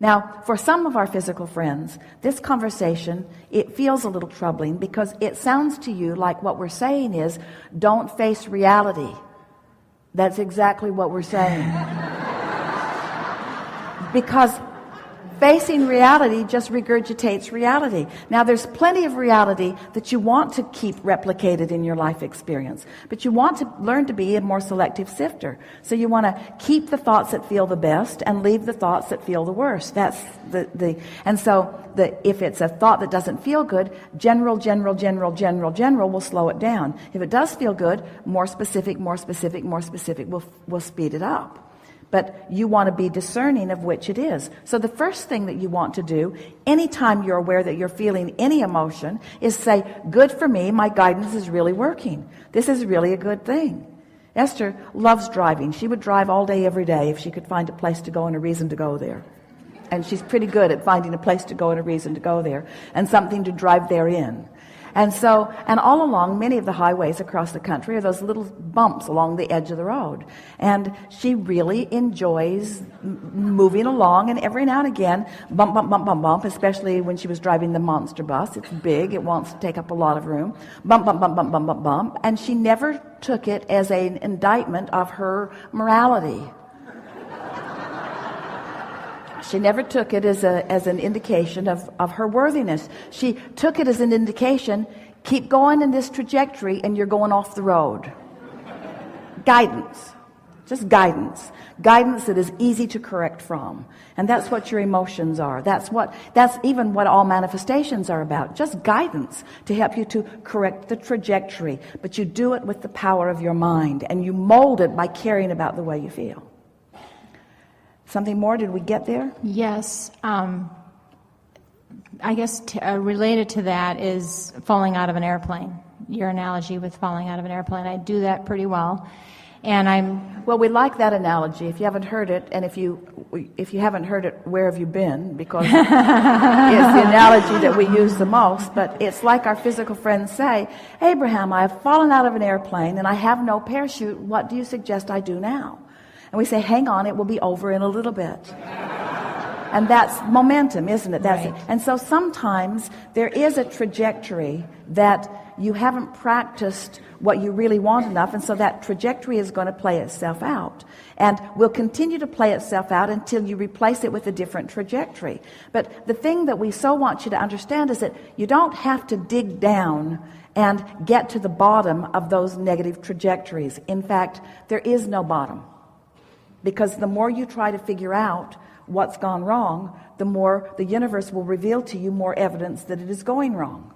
Now, for some of our physical friends, this conversation, it feels a little troubling because it sounds to you like what we're saying is, don't face reality. That's exactly what we're saying. Because facing reality just regurgitates reality. Now, there's plenty of reality that you want to keep replicated in your life experience, but you want to learn to be a more selective sifter. So you want to keep the thoughts that feel the best and leave the thoughts that feel the worst. That's if it's a thought that doesn't feel good, general will slow it down. If it does feel good, more specific will speed it up. But you want to be discerning of which it is. So the first thing that you want to do, anytime you're aware that you're feeling any emotion, is say, good for me, my guidance is really working. This is really a good thing. Esther loves driving. She would drive all day, every day, if she could find a place to go and a reason to go there. And she's pretty good at finding a place to go and a reason to go there, and something to drive therein. And all along many of the highways across the country are those little bumps along the edge of the road. And she really enjoys moving along, and every now and again, bump, especially when she was driving the monster bus. It's big, it wants to take up a lot of room. Bump. And she never took it as an indictment of her morality. She never took it as an indication of her worthiness. She took it as an indication, keep going in this trajectory and you're going off the road. Guidance. Just guidance. Guidance that is easy to correct from. And that's what your emotions are. That's even what all manifestations are about. Just guidance to help you to correct the trajectory. But you do it with the power of your mind, and you mold it by caring about the way you feel. Something more? Did we get there? Yes. I guess related to that is falling out of an airplane. Your analogy with falling out of an airplane. I do that pretty well. And well, we like that analogy. If you haven't heard it, and if you haven't heard it, where have you been? Because it's the analogy that we use the most. But it's like our physical friends say, Abraham, I have fallen out of an airplane and I have no parachute. What do you suggest I do now? And we say, hang on, it will be over in a little bit. And that's momentum, isn't it? That's right. It. And so sometimes there is a trajectory that you haven't practiced what you really want enough, and so that trajectory is going to play itself out. And will continue to play itself out until you replace it with a different trajectory. But the thing that we so want you to understand is that you don't have to dig down and get to the bottom of those negative trajectories. In fact, there is no bottom. Because the more you try to figure out what's gone wrong, the more the universe will reveal to you more evidence that it is going wrong.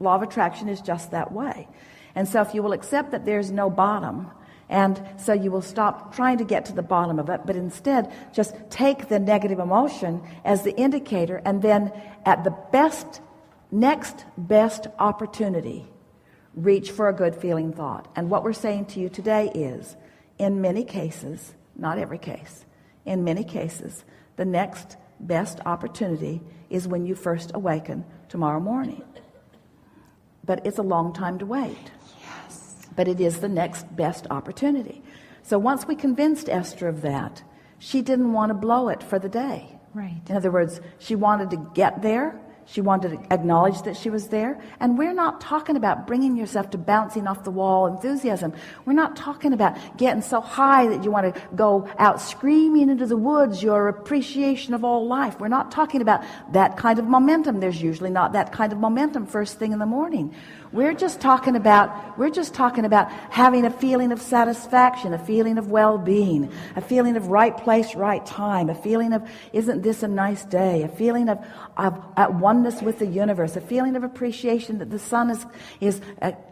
Law of attraction is just that way. And so if you will accept that there's no bottom, and so you will stop trying to get to the bottom of it, but instead just take the negative emotion as the indicator, and then at the next best opportunity, reach for a good feeling thought. And what we're saying to you today is, in many cases, not every case, in many cases, the next best opportunity is when you first awaken tomorrow morning. But it's a long time to wait. Yes. But it is the next best opportunity. So once we convinced Esther of that, she didn't want to blow it for the day. Right. In other words, she wanted to get there. She wanted to acknowledge that she was there. And we're not talking about bringing yourself to bouncing off the wall enthusiasm. We're not talking about getting so high that you want to go out screaming into the woods your appreciation of all life. We're not talking about that kind of momentum. There's usually not that kind of momentum first thing in the morning. We're just talking about having a feeling of satisfaction, a feeling of well-being, a feeling of right place, right time, a feeling of isn't this a nice day, a feeling of at oneness with the universe, a feeling of appreciation that the sun is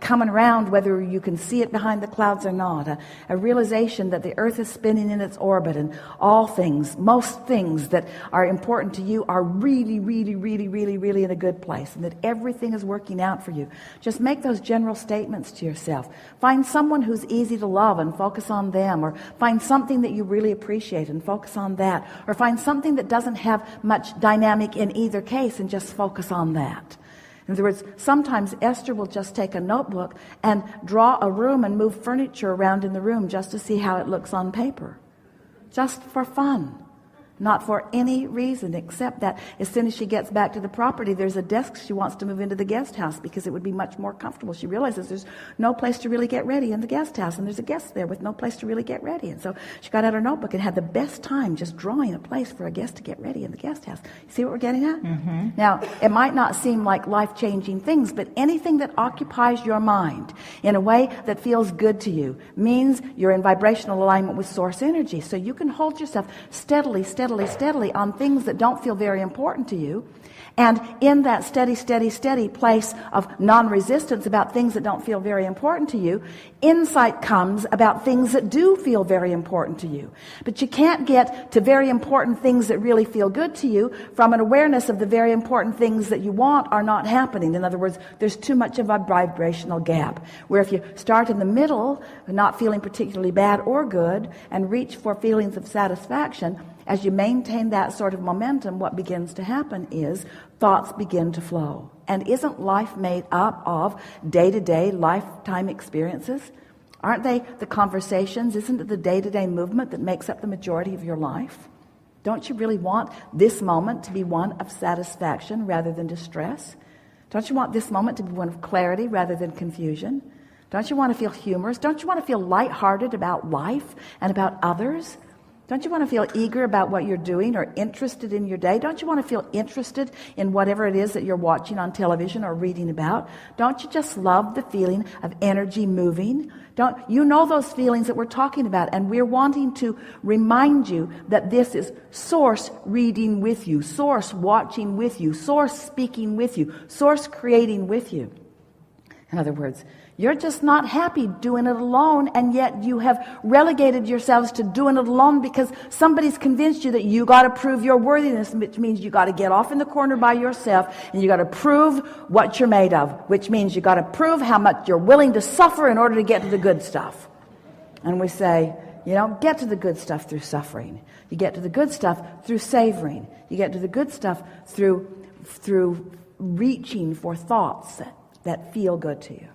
coming around whether you can see it behind the clouds or not, a realization that the earth is spinning in its orbit, and all things, most things that are important to you are really in a good place, and that everything is working out for you. Just make those general statements to yourself. Find someone who's easy to love and focus on them, or find something that you really appreciate and focus on that, or find something that doesn't have much dynamic in either case and just focus on that. In other words, sometimes Esther will just take a notebook and draw a room and move furniture around in the room just to see how it looks on paper, just for fun. Not for any reason except that as soon as she gets back to the property, there's a desk she wants to move into the guest house because it would be much more comfortable. She realizes there's no place to really get ready in the guest house, and there's a guest there with no place to really get ready. And so she got out her notebook and had the best time just drawing a place for a guest to get ready in the guest house. You see what we're getting at? Mm-hmm. Now, it might not seem like life-changing things, but anything that occupies your mind in a way that feels good to you means you're in vibrational alignment with source energy. So you can hold yourself steadily on things that don't feel very important to you. And in that steady place of non-resistance about things that don't feel very important to you, insight comes about things that do feel very important to you. But you can't get to very important things that really feel good to you from an awareness of the very important things that you want are not happening. In other words, there's too much of a vibrational gap. Where if you start in the middle, not feeling particularly bad or good, and reach for feelings of satisfaction, as you maintain that sort of momentum, what begins to happen is thoughts begin to flow. And isn't life made up of day-to-day, lifetime experiences? Aren't they the conversations? Isn't it the day-to-day movement that makes up the majority of your life? Don't you really want this moment to be one of satisfaction rather than distress? Don't you want this moment to be one of clarity rather than confusion? Don't you want to feel humorous? Don't you want to feel lighthearted about life and about others? Don't you want to feel eager about what you're doing or interested in your day? Don't you want to feel interested in whatever it is that you're watching on television or reading about? Don't you just love the feeling of energy moving? Don't you know those feelings that we're talking about? And we're wanting to remind you that this is Source reading with you, Source watching with you, Source speaking with you, Source creating with you. In other words, you're just not happy doing it alone, and yet you have relegated yourselves to doing it alone because somebody's convinced you that you got to prove your worthiness, which means you got to get off in the corner by yourself, and you got to prove what you're made of, which means you got to prove how much you're willing to suffer in order to get to the good stuff. And we say, you don't get to the good stuff through suffering. You get to the good stuff through savoring. You get to the good stuff through reaching for thoughts that feel good to you.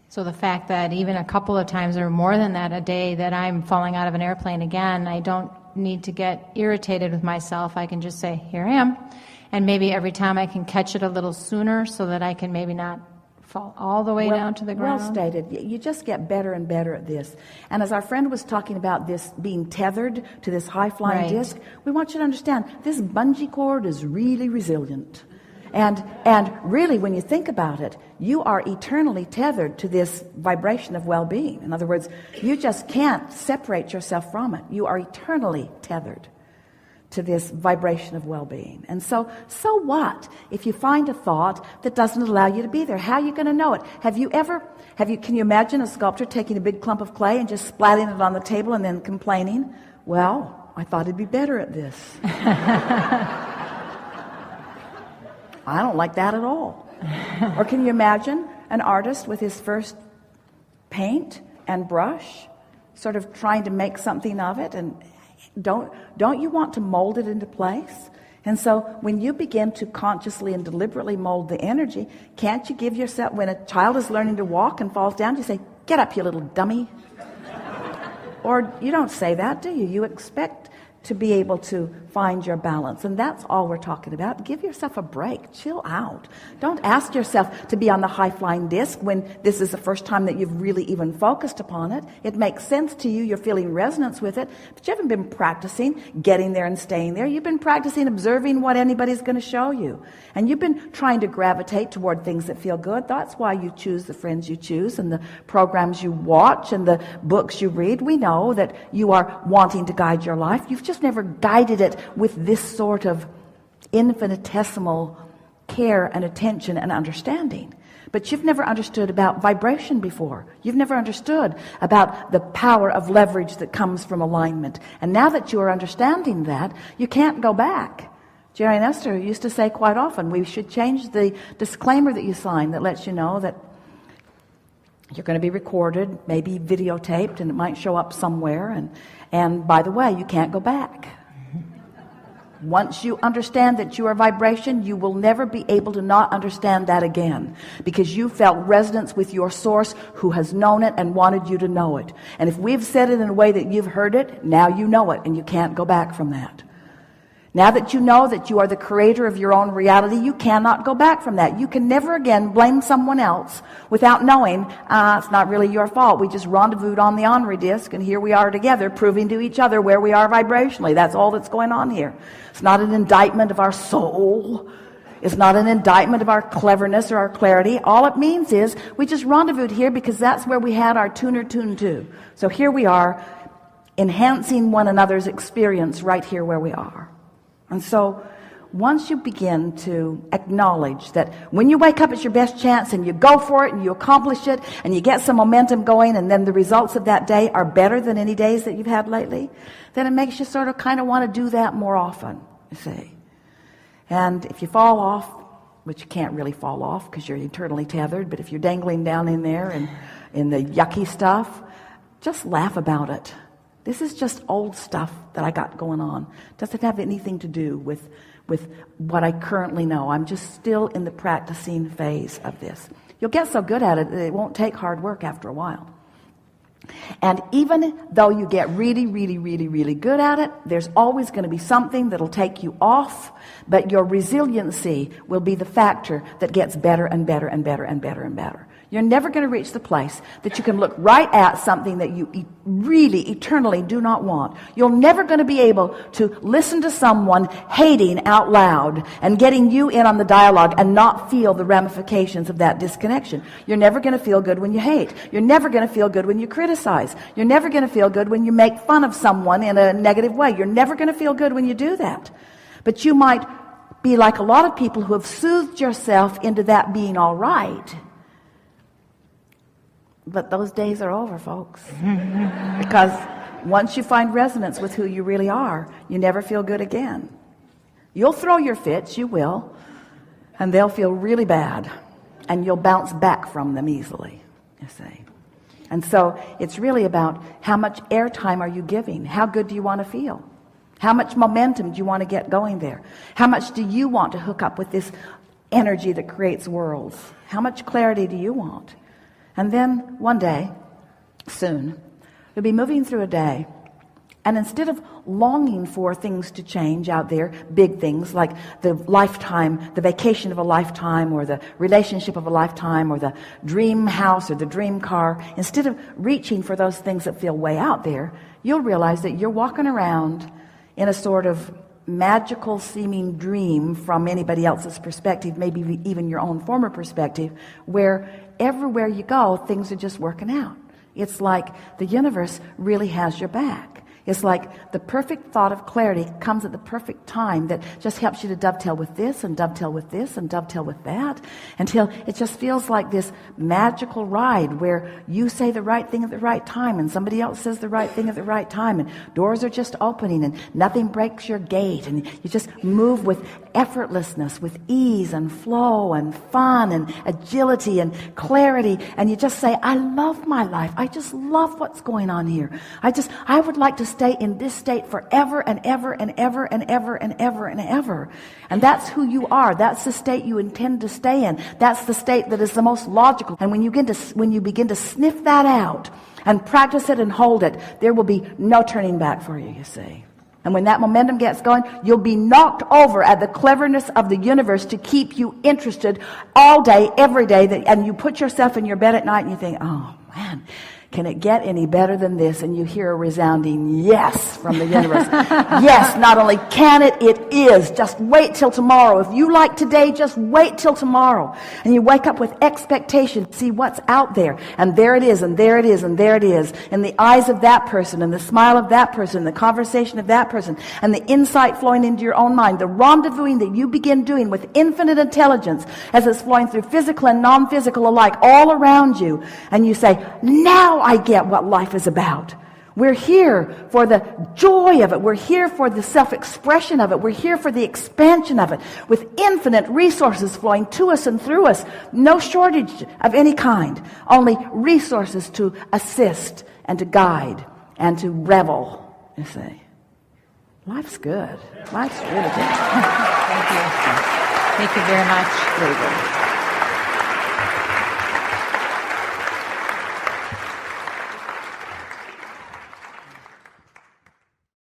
So the fact that even a couple of times or more than that a day that I'm falling out of an airplane again, I don't need to get irritated with myself. I can just say, here I am. And maybe every time I can catch it a little sooner so that I can maybe not fall all the way down to the ground. Well stated. You just get better and better at this. And as our friend was talking about this being tethered to this high-flying disc, we want you to understand this bungee cord is really resilient. And really, when you think about it, you are eternally tethered to this vibration of well-being. In other words, you just can't separate yourself from it. You are eternally tethered to this vibration of well-being. And so what if you find a thought that doesn't allow you to be there? How are you going to know it? Can you imagine a sculptor taking a big clump of clay and just splatting it on the table and then complaining, well, I thought I'd be better at this. I don't like that at all. Or can you imagine an artist with his first paint and brush sort of trying to make something of it? And don't you want to mold it into place? And so when you begin to consciously and deliberately mold the energy, can't you give yourself, when a child is learning to walk and falls down, you say, get up, you little dummy. Or you don't say that, do you? You expect to be able to find your balance. And that's all we're talking about. Give yourself a break. Chill out. Don't ask yourself to be on the high-flying disc when this is the first time that you've really even focused upon it. It makes sense to you. You're feeling resonance with it. But you haven't been practicing getting there and staying there. You've been practicing observing what anybody's going to show you. And you've been trying to gravitate toward things that feel good. That's why you choose the friends you choose and the programs you watch and the books you read. We know that you are wanting to guide your life. You've just never guided it with this sort of infinitesimal care and attention and understanding. But you've never understood about vibration before. You've never understood about the power of leverage that comes from alignment. And now that you are understanding that, you can't go back. Jerry and Esther used to say quite often, we should change the disclaimer that you sign that lets you know that you're going to be recorded, maybe videotaped, and it might show up somewhere. And by the way, you can't go back. Once you understand that you are vibration, you will never be able to not understand that again, because you felt resonance with your source who has known it and wanted you to know it. And if we've said it in a way that you've heard it, now you know it and you can't go back from that. Now that you know that you are the creator of your own reality, you cannot go back from that. You can never again blame someone else without knowing it's not really your fault. We just rendezvoused on the Henri disc, and here we are together proving to each other where we are vibrationally. That's all that's going on here. It's not an indictment of our soul. It's not an indictment of our cleverness or our clarity. All it means is we just rendezvoused here because that's where we had our tuner tuned to. So here we are, enhancing one another's experience right here where we are. And so once you begin to acknowledge that when you wake up, it's your best chance, and you go for it and you accomplish it and you get some momentum going, and then the results of that day are better than any days that you've had lately, then it makes you sort of kind of want to do that more often, you see. And if you fall off, which you can't really fall off because you're eternally tethered, but if you're dangling down in there and in the yucky stuff, just laugh about it. This is just old stuff that I got going on. Doesn't have anything to do with what I currently know. I'm just still in the practicing phase of this. You'll get so good at it that it won't take hard work after a while. And even though you get really, really, really, really good at it, there's always going to be something that'll take you off, but your resiliency will be the factor that gets better and better and better and better and better. You're never going to reach the place that you can look right at something that you really eternally do not want. You're never going to be able to listen to someone hating out loud and getting you in on the dialogue and not feel the ramifications of that disconnection. You're never going to feel good when you hate. You're never going to feel good when you criticize. You're never going to feel good when you make fun of someone in a negative way. You're never going to feel good when you do that. But you might be like a lot of people who have soothed yourself into that being all right. But those days are over, folks. Because once you find resonance with who you really are, you never feel good again. You'll throw your fits, you will, and they'll feel really bad, and you'll bounce back from them easily, you see. And so it's really about how much airtime are you giving? How good do you want to feel? How much momentum do you want to get going there? How much do you want to hook up with this energy that creates worlds? How much clarity do you want? And then one day, soon, you'll be moving through a day, and instead of longing for things to change out there, big things like the lifetime, the vacation of a lifetime, or the relationship of a lifetime, or the dream house or the dream car, instead of reaching for those things that feel way out there, you'll realize that you're walking around in a sort of magical seeming dream from anybody else's perspective, maybe even your own former perspective, where everywhere you go, things are just working out. It's like the universe really has your back. It's like the perfect thought of clarity comes at the perfect time that just helps you to dovetail with this and dovetail with this and dovetail with that, until it just feels like this magical ride where you say the right thing at the right time and somebody else says the right thing at the right time, and doors are just opening and nothing breaks your gait, and you just move with effortlessness, with ease and flow and fun and agility and clarity, and you just say, I love my life. I just love what's going on here. I would like to stay in this state forever and ever and ever and ever and ever and ever. And that's who you are. That's the state you intend to stay in. That's the state that is the most logical. And when you begin to sniff that out and practice it and hold it, there will be no turning back for you, you see. And when that momentum gets going, you'll be knocked over at the cleverness of the universe to keep you interested all day, every day. And you put yourself in your bed at night and you think, oh man, can it get any better than this? And you hear a resounding yes from the universe. Yes, not only can it, it is. Just wait till tomorrow. If you like today, just wait till tomorrow. And you wake up with expectation, see what's out there. And there it is, and there it is, and there it is. In the eyes of that person, and the smile of that person, the conversation of that person, and the insight flowing into your own mind, the rendezvousing that you begin doing with infinite intelligence as it's flowing through physical and non-physical alike all around you. And you say, now I get what life is about. We're here for the joy of it. We're here for the self-expression of it. We're here for the expansion of it, with infinite resources flowing to us and through us. No shortage of any kind. Only resources to assist and to guide and to revel, you see. Life's good. Life's really good. Thank you. Thank you very much. Very good.